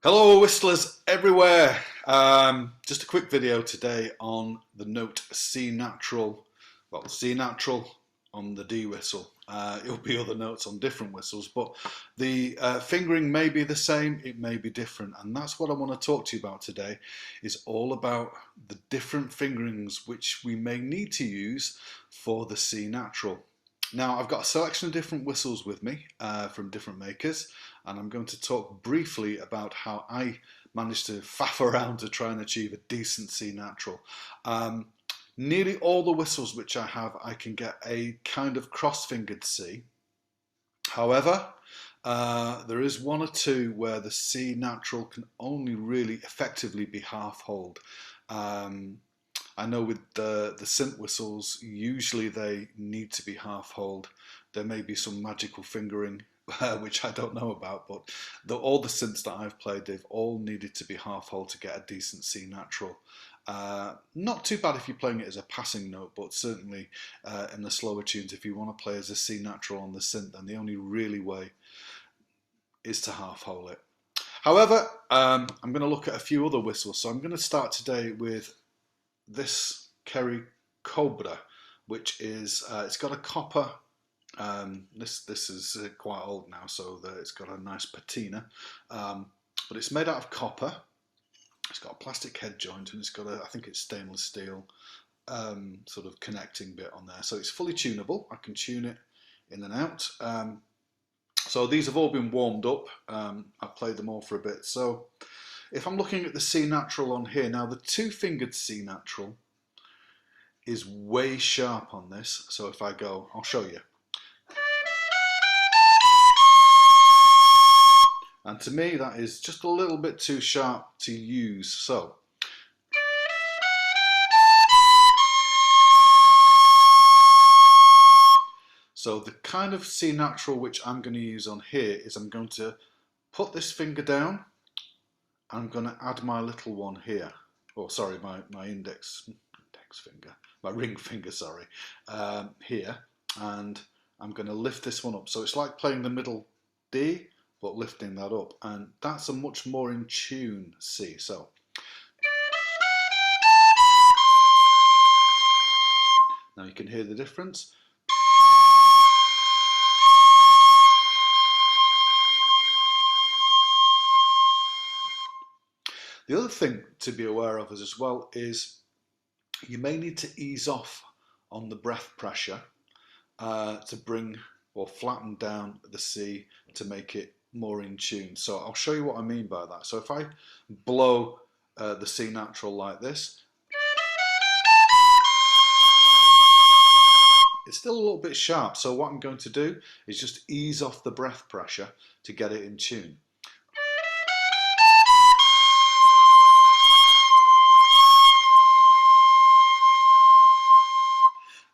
Hello whistlers everywhere. Just a quick video today on the note C natural. Well, C natural on the D whistle. It'll be other notes on different whistles, but the fingering may be the same, it may be different, and that's what I want to talk to you about today. Is all about the different fingerings which we may need to use for the C natural. Now, I've got a selection of different whistles with me from different makers, and I'm going to talk briefly about how I managed to faff around to try and achieve a decent C natural. Nearly all the whistles which I have, I can get a kind of cross-fingered C. However, there is one or two where the C natural can only really effectively be half hold. I know with the synth whistles, usually they need to be half hold. There may be some magical fingering, which I don't know about, but all the synths that I've played, they've all needed to be half hold to get a decent C natural. Not too bad if you're playing it as a passing note, but certainly in the slower tunes, if you want to play as a C natural on the synth, then the only really way is to half hold it. However, I'm going to look at a few other whistles. So I'm going to start today with this Kerry Cobra, which is it's got a copper. This is quite old now, so it's got a nice patina, but it's made out of copper. It's got a plastic head joint, and it's got I think it's stainless steel sort of connecting bit on there. So it's fully tunable. I can tune it in and out. So these have all been warmed up. I've played them all for a bit. So if I'm looking at the C natural on here, now the two-fingered C natural is way sharp on this. So if I go, I'll show you. And to me, that is just a little bit too sharp to use. So the kind of C natural which I'm going to use on here is I'm going to put this finger down. I'm going to add my little one here. Oh, sorry, my index finger, my ring finger, sorry, here. And I'm going to lift this one up. So it's like playing the middle D, but lifting that up. And that's a much more in tune C. So now you can hear the difference. The other thing to be aware of as well is you may need to ease off on the breath pressure to bring or flatten down the C to make it more in tune. So I'll show you what I mean by that. So if I blow the C natural like this, it's still a little bit sharp. So what I'm going to do is just ease off the breath pressure to get it in tune.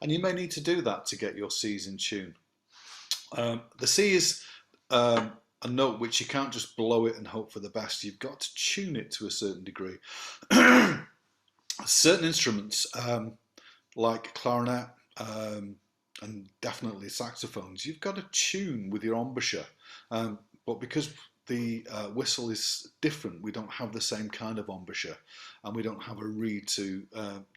And you may need to do that to get your C's in tune. The C is a note which you can't just blow it and hope for the best. You've got to tune it to a certain degree. Certain instruments, like clarinet and definitely saxophones, you've got to tune with your embouchure. But because the whistle is different, we don't have the same kind of embouchure, and we don't have a reed to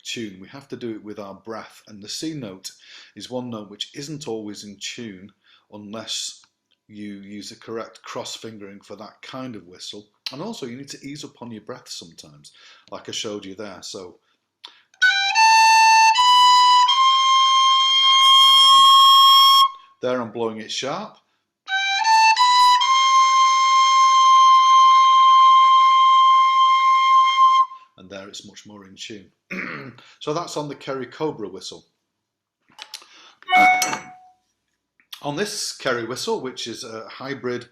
tune. We have to do it with our breath, and the C note is one note which isn't always in tune unless you use the correct cross fingering for that kind of whistle. And also you need to ease up on your breath sometimes, like I showed you there. So there I'm blowing it sharp. and there it's much more in tune. So that's on the Kerry Cobra whistle. On this Kerry whistle, which is a hybrid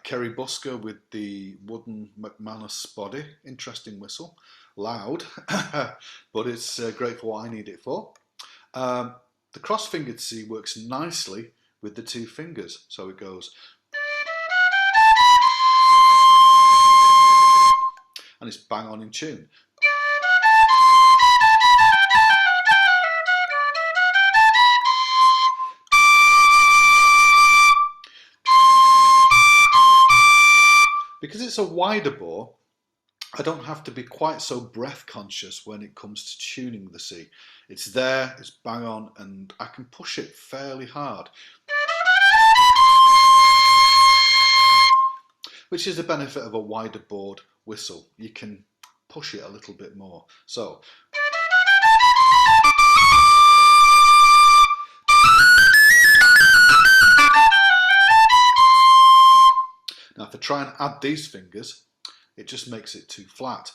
Kerry Busker with the wooden McManus body, interesting whistle, loud, but it's great for what I need it for. The cross-fingered C works nicely with the two fingers, so it goes, and it's bang on in tune. Because it's a wider bore, I don't have to be quite so breath conscious when it comes to tuning the C. It's there, it's bang on, and I can push it fairly hard. Which is the benefit of a wider bored whistle. You can push it a little bit more. So, now if I try and add these fingers, it just makes it too flat.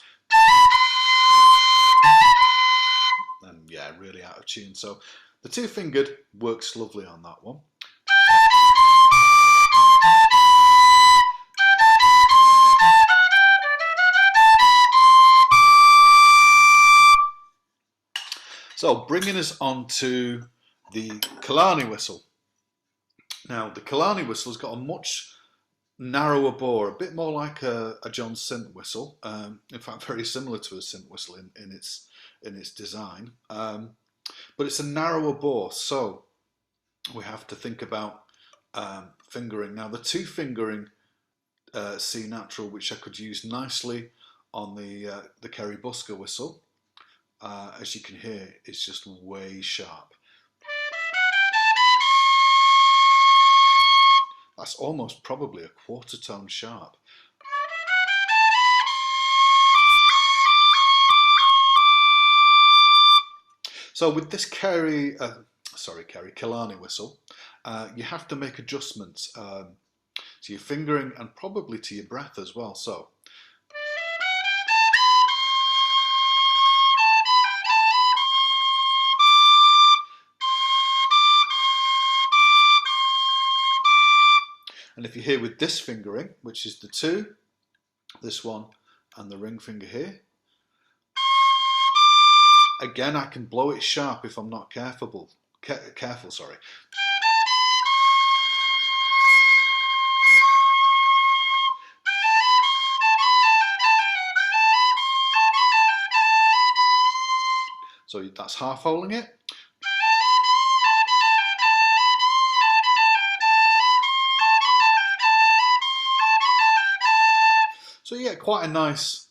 And yeah, really out of tune. So the two fingered works lovely on that one. So bringing us on to the Killarney whistle. Now the Killarney whistle has got a much narrower bore, a bit more like a John synth whistle. In fact, very similar to a synth whistle in its design. But it's a narrower bore, so we have to think about fingering. Now the two fingering C natural, which I could use nicely on the Kerry Busker whistle, as you can hear, is just way sharp. That's almost probably a quarter tone sharp. So with this Kerry Killarney whistle, you have to make adjustments to your fingering and probably to your breath as well. So and if you hear with this fingering, which is the two, this one and the ring finger here, again I can blow it sharp if I'm not careful. Sorry. So that's half holding it. So you get quite a nice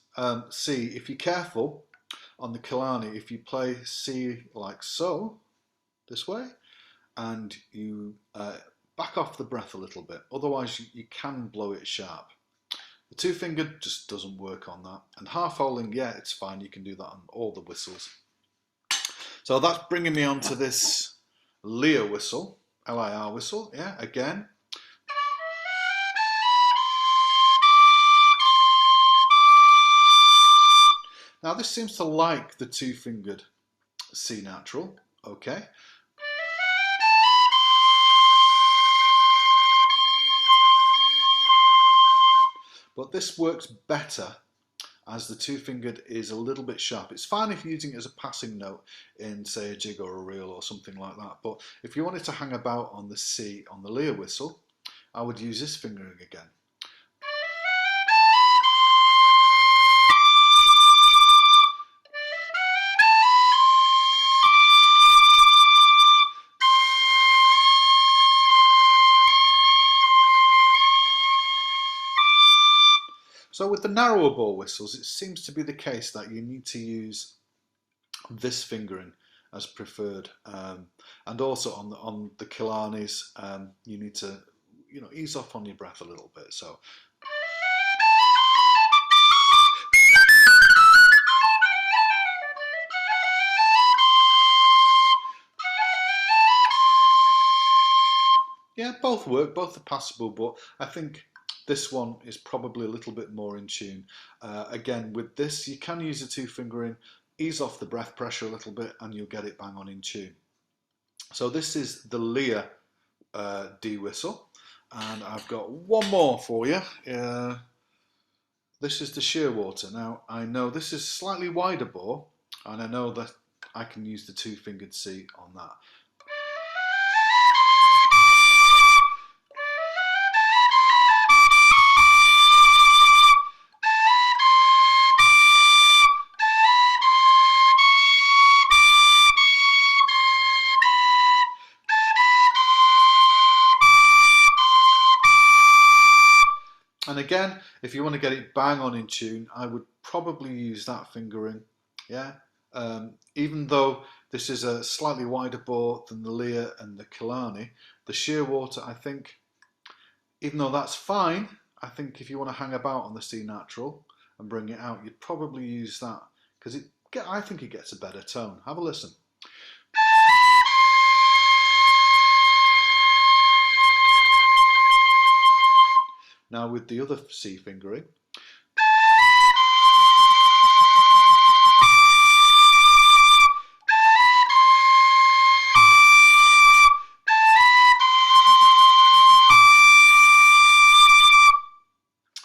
C. If you're careful on the Killarney, if you play C like so, this way, and you back off the breath a little bit, otherwise you can blow it sharp. The two fingered just doesn't work on that. And half holding, yeah, it's fine, you can do that on all the whistles. So that's bringing me on to this Lir whistle, L-I-R whistle, yeah, again. Now this seems to like the two fingered C natural, okay. But this works better as the two fingered is a little bit sharp. It's fine if you're using it as a passing note in, say, a jig or a reel or something like that. But if you wanted to hang about on the C on the Lir whistle, I would use this fingering again. So with the narrower bore whistles, it seems to be the case that you need to use this fingering as preferred, and also on the Killarneys, you need to ease off on your breath a little bit. So. Yeah, both work, both are passable, but I think This one is probably a little bit more in tune. Again, with this, you can use a two fingering, ease off the breath pressure a little bit, and you'll get it bang on in tune. So this is the Lear D whistle, and I've got one more for you. This is the Shearwater. Now, I know this is slightly wider bore, and I know that I can use the two-fingered C on that. And again, if you want to get it bang on in tune, I would probably use that fingering, yeah? Even though this is a slightly wider bore than the Lear and the Killarney, the Shearwater, I think, even though that's fine, I think if you want to hang about on the C natural and bring it out, you'd probably use that, because I think it gets a better tone. Have a listen. Now with the other C fingering,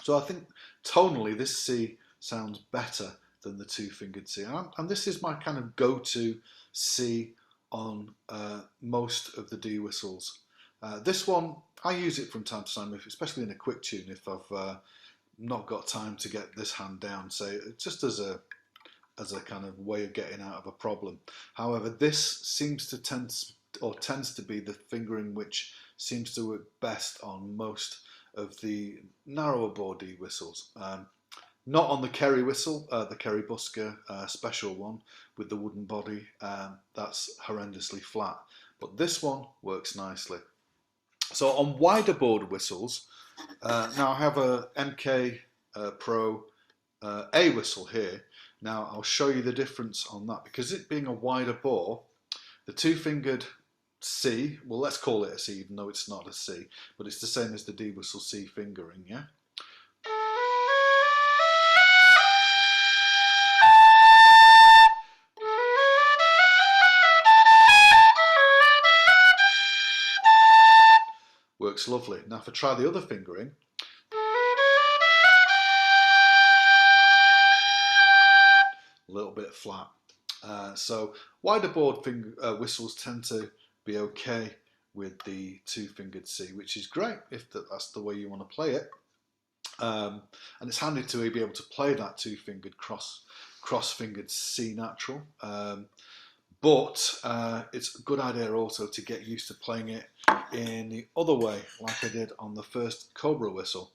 so I think tonally this C sounds better than the two-fingered C, and this is my kind of go-to C on most of the D whistles. This one, I use it from time to time, especially in a quick tune, if I've not got time to get this hand down, say, just as a kind of way of getting out of a problem. However, this seems to tends to be the fingering which seems to work best on most of the narrower bore D whistles. Not on the Kerry whistle, the Kerry Busker special one with the wooden body, that's horrendously flat. But this one works nicely. So on wider bored whistles, now I have a MK Pro A whistle here. Now I'll show you the difference on that, because it being a wider bore, the two-fingered C, well, let's call it a C even though it's not a C, but it's the same as the D whistle C fingering, yeah? Works lovely. Now if I try the other fingering, a little bit flat. So wider bored whistles tend to be okay with the two-fingered C, which is great if that's the way you want to play it. And it's handy to be able to play that two-fingered cross-fingered C natural. But it's a good idea also to get used to playing it in the other way, like I did on the first Cobra whistle.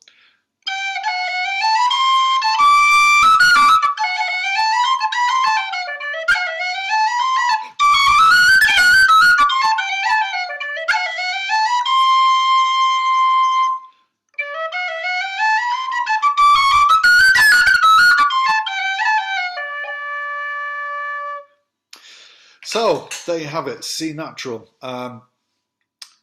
So there you have it, C natural.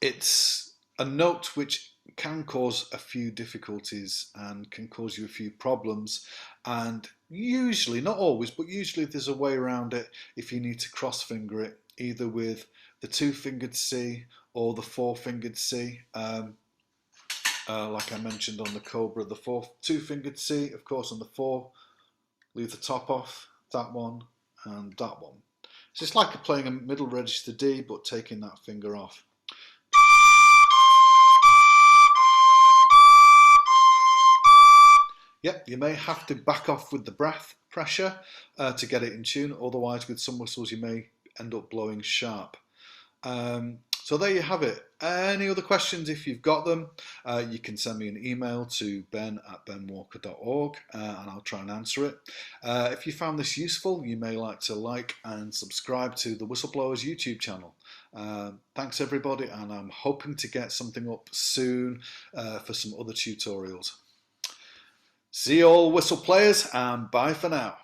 It's a note which can cause a few difficulties and can cause you a few problems, and usually, not always, but usually there's a way around it if you need to cross finger it, either with the two-fingered C or the four-fingered C. Like I mentioned on the Cobra, the two-fingered C, of course, on the four, leave the top off, that one and that one. So it's like playing a middle register D, but taking that finger off. Yep, you may have to back off with the breath pressure to get it in tune, otherwise with some whistles you may end up blowing sharp. So there you have it. Any other questions, if you've got them, you can send me an email to ben@benwalker.org and I'll try and answer it. If you found this useful, you may like to like and subscribe to the Whistleblowers YouTube channel. Thanks everybody, and I'm hoping to get something up soon for some other tutorials. See you all whistle players, and bye for now.